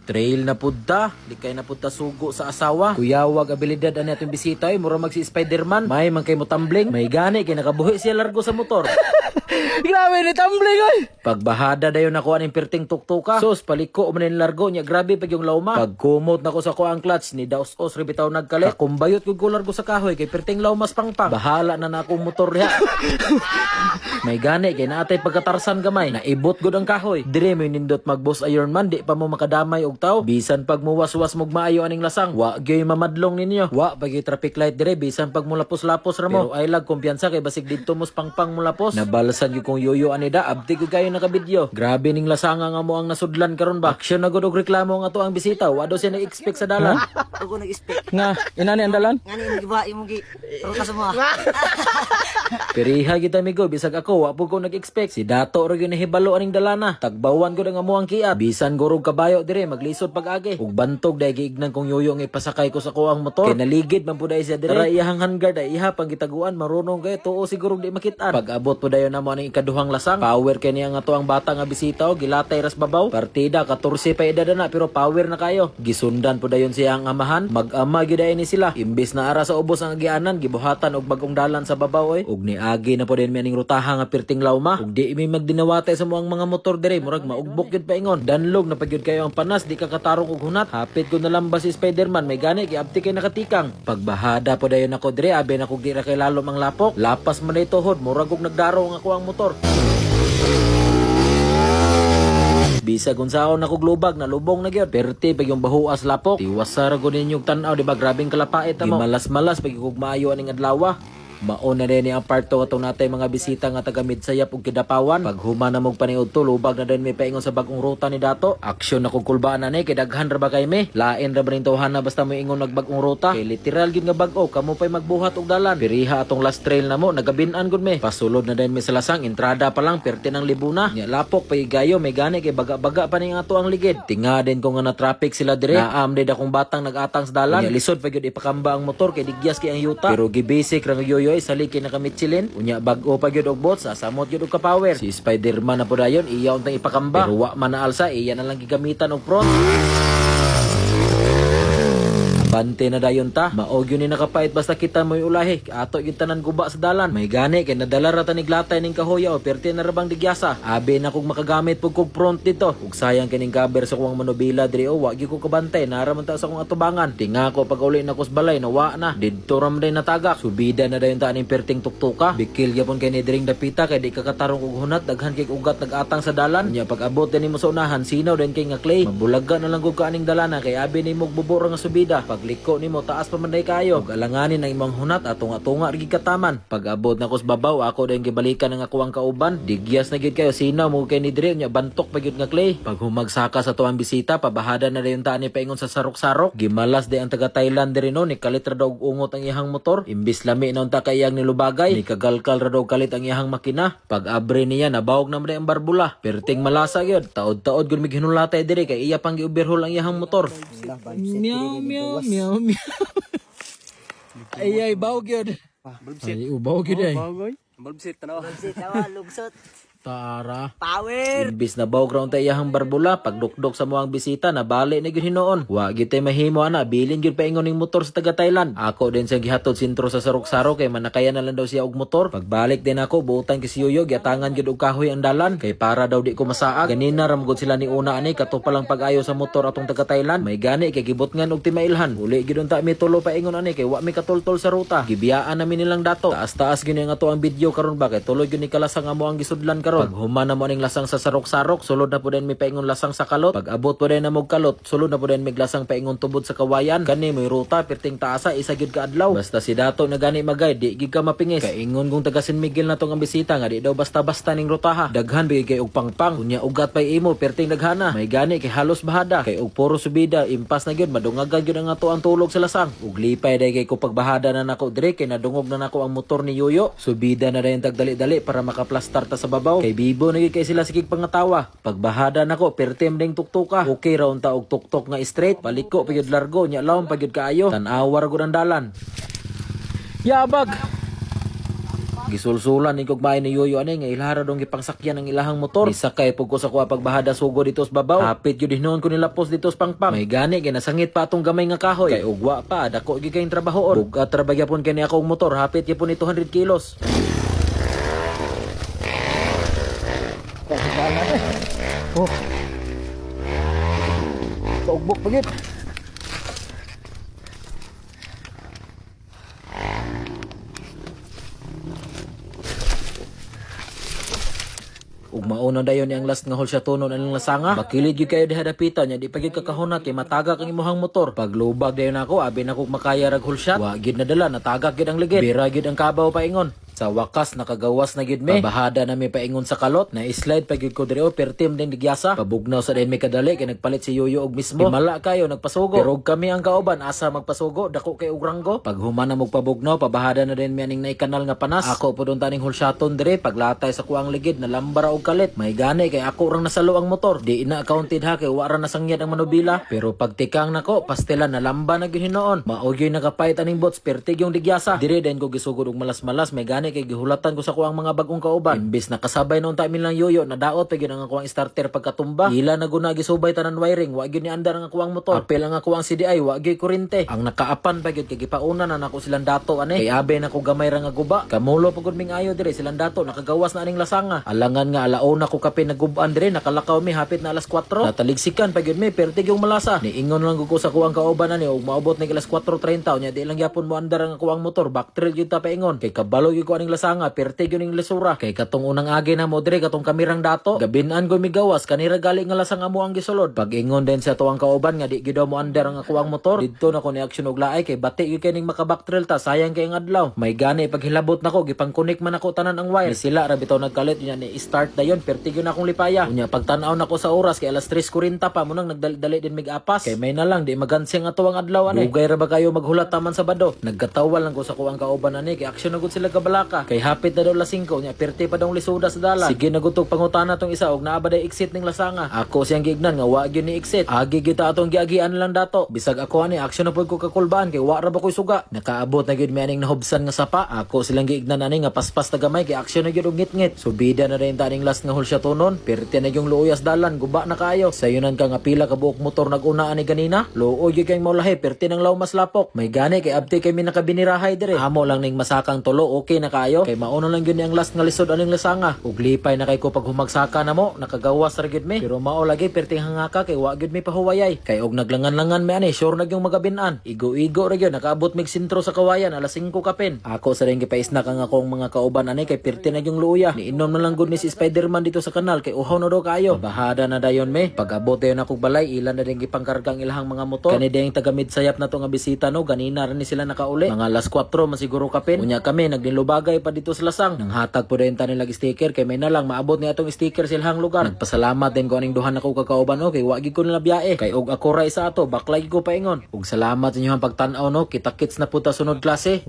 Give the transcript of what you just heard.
Trail na pudta, di kay na pudta sugo sa asawa. Kuyawag abilidad ani atong bisita mura mag si Spider-Man. May man kay mo tumbling, may gani kay nakabuhi siya largo sa motor. Grabe ni tumbling oy. Pagbahada dayon ako aning perting tuktuka. Sus paliko man ni largo nya grabe pag yung lauma. Pagkumot nako sa ko ang clutch ni daos-os ri bitaw nagkalit. Kumbayot ko largo sa kahoy kay perting laumas pangpang. Bahala na na akong motor diha. May gani kay naatay pagkatarsan gamay. Naibot gud ang kahoy. Dire mo nindot mag-boss Iron Man di pa mo makadamay og taw. Bisan pag muwas-was mog maayo aning lasang. Wa gyoy mamadlong ninyo. Wa pag traffic light dire bisan pag mulapos-lapos ra mo. Pero ay lag kumpiyansa kay basig didto mos pangpang mulapos. Nabalsan gyud kong yoyo anida abdi ko kayo nakabidyo. Grabe ning lasanga nga mo ang nasudlan karon ba. Action na gud og reklamo nga to ang bisita. Wa daw siya nag-expect sa dalan. Ako nag-expect. Nga inani andalan? Ngani giba imo gi. Ruta semua. Periha kita amigo bisag ako wa pud ko nag-expect. Si Dato ra gyud nahibalo aning dalana. Tagbawan gud ang amuang kiat. Bisan gurog kabayo dire maglisod pag-agi. Ug bantog dai giignan kong yoyo nga ipasakay ko sa kuang motor. Kay naligid man pud ay siya dire. Tara iyahang handguard ay iha pang gitaguan marunong kay tuo siguro di makitaan. Pag-abot pud dayon namo aning ikaduhang lasang. Power kay niya nga to ang bata nga bisita o gilatay ras babaw. Partida 14 pa edad na pero power na kayo. Gisundan pud dayon siya ang amahan. Mag-ama gyud ni sila. Imbis na ara sa ubos ang agianan gibuhatan og bagong dalan sa babaw oy. Ug niagi na pud mi aning rutaha nga perting lawma. Ug di mi magdinawatay sa muang mga motor dire murag maugbok gyud paingon. Danlog na pagyud kayo ang panas di ka katarong og hunat. Hapit ko na lambas si Spider-Man may gani giabti kay nakatikang. Pagbahada po dayon ako dire abi na kog di ra kay lalom ang lapok. Lapas man ito hod murag og nagdaro ang ako ang motor. Bisa kung saon ako glubag na lubong na gyud. Perti pag yung bahuas lapok. Tiwasara ko ninyong tanaw di ba grabing kalapait mo. Malas-malas pag yung maayo aning adlaw. Maon na rin ang part 2 atong natay mga bisita nga taga Midsayap ug Kidapawan. Pag huma na mog paniud to lubag na din may paingon sa bagong ruta ni Dato. Aksyon na kog kulbaan na ni kay daghan ra ba kay me. Lain ra ba ning tawhana basta mo ingon nagbag-ong ruta. Kay literal gyud nga bag-o kamo pay magbuhat og dalan. Piriha atong last trail na mo nagabin-an gud me. Pasulod na din me sa lasang entrada pa lang perti ng libuna. Nya lapok pay gayo may gani kay baga-baga pa ning ato ang ligid. Tinga din ko nga na traffic sila dire. Naam din akong batang nagatang sa dalan. Nya lisod pa gyud ipakamba ang motor kay digyas kay ang yuta. Pero gibasic ra yoyo sali kay nakamitsilin. Unya bag-o pa gyud og bots samot gyud og ka-power. Si Spider-Man na pud dayon iya untang ipakamba. Pero wa man na alsa iya na lang gigamitan og front. Bante na dayon ta. Maog yun ni nakapait basta kita mo'y ulahi. Ato yung tanan guba sa dalan. May gani kay nadala rata ni glatay ning kahoya o perti na rabang digyasa. Abi na kog makagamit pug kog front dito. Ug sayang kining cover sa kuwang manobila diri o wa gyud ko kabantay. Naraman ta sa kong atubangan. Tinga ko pag uli na ko sa balay na wa na. Didto ram din natagak. Subida na dayon ta aning perting tuktuka. Bikil gyapon kay ni diring dapita kay di ka katarong og hunat daghan kay ugat nagatang sa dalan. Nya pag abot din nimo sa unahan sinaw din kay nga clay. Mabulaga na lang gud ka aning dalana kay abi nimo bubura nga subida. Pagliko nimo taas pa man day kayo. Ug alanganin ang imong hunat atunga-tunga rig kataman. Pag abot na ko sa babaw ako din gibalikan ang ako ang kauban. Digyas na gyud kayo sinaw mo kay ni dire nya bantok pa gyud nga clay. Pag humagsaka sa tuwang bisita pabahada na dayon ta ni paingon sa sarok-sarok. Gimalas day ang taga Thailand diri no ni kalit ra daw og ungot ang iyang motor. Imbis lami na unta kay iyang nilubagay ni kagalkal ra daw kalit ang iyang makina. Pag abre niya nabawog na man ang barbula. Perting malasa gyud. Taod-taod gud mig hinulatay diri kay iya pang gi-overhaul ang iyang motor. Meow meow meow meow. Ay bawog yun. Ay bawog yun ay. Balbsit tawa lugsot. Tara. Power. Imbis na bawog raon tayo iyahang barbula, pagdukdok sa muang bisita, nabali na gyud hinoon. Wa gyud tay mahimo ana, bilin gyud paingon ning motor sa taga Thailand. Ako din siyang gihatod sintro sa sarok-sarok kay manakayan na lang daw siya og motor. Pagbalik din ako, buutan kay si Yoyo, giatangan gyud og kahoy ang dalan kay para daw di ko masaag. Ganina ram gud sila ni una ani kato pa lang pag-ayo sa motor atong taga Thailand. May gani kay gibutngan og timailhan. Uli gyud unta mi tulo paingon ani kay wa mi katultol sa ruta. Gibiyaan namin nilang Dato. Taas-taas gyud nga to ang video karon ba kay tuloy gyud ni kalasang amo ang gisudlan karon. Pag human na mo ning lasang sa sarok-sarok, sulod na po din may paingon lasang sa kalot. Pag abot po din na mog kalot, sulod na po din may lasang paingon tubod sa kawayan. Kani may ruta perting taasa isa gyud ka adlaw. Basta si Dato na gani magay di gyud ka mapingis. Kaingon kung taga San Miguel na tong ang bisita nga di daw basta-basta ning rutaha. Daghan bigay kay og pangpang. Unya ugat pay imo perting daghana. May gani kay halos bahada kay og puro subida impas na gyud madungagan gyud ang ato ang tulog sa lasang. Ug lipay day kay ko pagbahada na nako dire kay nadungog na nako ang motor ni Yoyo. Subida na dayon tagdali-dali para makaplastar ta sa babaw. Kay bibo na gyud kay sila sikig pangatawa. Pagbahada nako pertem ding tuktuka. Okay raon ta og tuktok nga straight. Paliko pa gyud largo nya lawom pa gyud kaayo. Tan-awa ra gud ang dalan. Yabag. Gisulsulan ni kog may ni Yoyo ani nga ilahara dong gipangsakyan ang ilahang motor. Isakay pug ko sa kuha pagbahada sugo dito sa babaw. Hapit gyud hinuon ko nilapos dito sa pangpang. May gani kay nasangit pa atong gamay nga kahoy. Kay ugwa pa dako gyud kay trabahoon. Bugat trabagyapon kani akong motor hapit gyapon ni 200 kilos. Oh. Kaugbok bagit. Ug mauna dayon ni ang last nga hol siya tunon ang lasanga. Bakilid gyud kayo dihadapitan nya di pagid kakahuna kay matagak ang imuhang motor. Pag lubag dayon ako abi na ko makaya rag hol shot. Wa gid nadala natagak gid ang ligid. Bira gid ang kabaw paingon. Sa wakas nakagawas na gid me. Pabahada na mi paingon sa kalot na slide pa gid ko diri o pertim din gigyasa. Pabugnaw sa din mi kadali kay nagpalit si Yoyo og mismo. Himala kayo nagpasugo. Pero og kami ang kauban asa magpasugo dako kay ugranggo. Pag human na magpabugnaw pabahada na din mi aning naikanal nga panas. Ako pud taning hulsyaton diri paglatay sa kuang ligid na lambara og kalit. May gani kay ako rang nasalo ang motor. Di na accounted ha kay wara na sangyad ang manubila. Pero pagtikang nako pastelan na lamba na gyud hinuon. Maoy gyud nakapait aning bots pertig yung digyasa. Diri din ko gisugod og malas-malas may gani kay gihulatan ko sa kuang mga bagong kauban. Imbis na kasabay noon tayo lang Yoyo na daot pa gyud ang kuang starter pagkatumba. Ila na guna gisubay tanan wiring wa gyud ni andar ang kuang motor. Apel ang kuang CDI wa gyud kuryente. Ang nakaapan pa gyud kay gipauna na nako silang dato ani. Kay abe na ko gamay ra nga guba. Kamulo pagud ming ayo dire silang dato nakagawas na aning lasanga. Alangan nga alauna ko kape nagub-an dire nakalakaw mi hapit na alas 4. Nataligsikan pa gyud mi pertig yung malasa. Niingon lang ko sa kuang kauban ani og maabot na alas 4:30 nya di lang yapon mo andar ang kuang motor. Backtrail gyud ta paingon. Kay kabalo gyud ko aning lasanga pertig yun yung lesura. Kay katong unang agi na mo dire katong kamirang dato. Gabinan ko migawas kanira gali nga lasang amo ang gisulod. Pag ingon din sa tuwang kauban nga di gyud mo andar ang kuang motor. Didto na ko ni action og laay kay bati gyud kining makabacktrail ta sayang kay ang adlaw. May gani paghilabot nako gipang-connect man ako tanan ang wire. Sila ra bitaw nagkalit nya ni start dayon pertig yun akong lipaya. Unya pagtan-aw nako sa oras kay alas 3:40 pa mo nang nagdali din mig apas. Kay may na lang di magansing ato ang adlaw ani. Dugay ra ba kayo maghulat taman sa bado? Nagkatawa lang ko sa kuang kauban ani kay action na gud sila kabalaka. Kay hapit na daw alas 5 nya perti pa daw lisuda sa dalan. Sige nagutog pangutana tong isa og naa ba day exit ning lasanga. Ako siyang gignan nga wa gyud ni exit. Agi kita atong giagian lang dato. Bisag ako ani action na pud ko kakulbaan kay wa ra ba koy suga. Nakaabot na gyud mi aning nahubsan nga sapa. Ako silang giignan ani nga paspas ta gamay kay action na gyud og ngit-ngit. Subida na rin taning last nga hol siya tunon. Perti na yung luuyas dalan guba na kayo. Sayunan ka nga pila ka buok motor naguna ani ganina. Luoy gyud kay maulahi perti nang law mas lapok. May gani kay abti kay mi nakabinirahay dire. Amo lang ning masakang tulo okay na kayo. Kay mauna lang gyud ni ang last nga lisod aning lasanga. Ug lipay na kay ko pag humagsaka na mo nakagawas ra gyud mi. Pero mao lagi perting hangaka kay wa gyud mi pahuwayay. Kay og naglangan-langan mi ani sure na gyung magabinan. Igo-igo ra gyud nakaabot mig sentro sa kawayan alas 5 kapin. Ako sa ring gipaisnak ang akong mga kauban ani kay perti na gyung luya. Niinom na lang gud ni si Spider-Man dito sa kanal kay uhaw na do kayo. Bahada na dayon mi. Pag abot dayon akong balay ilan na din gipangkargang ilahang mga motor. Kani ding taga Midsayap na to nga bisita no ganina ra ni sila nakauli. Mga alas 4 masiguro kapin. Unya kami nagdinlubagay pa dito sa lasang. Nang hatag po din tanin lag sticker kay may na lang maabot ni atong sticker silhang lugar. Nagpasalamat din ko aning duha na ko kakauban no kay wa gid ko nila biyae. Kay og ako ra isa ato baklay ko paingon. Ug salamat sa inyong pagtan-aw no kita-kits na puta sunod klase.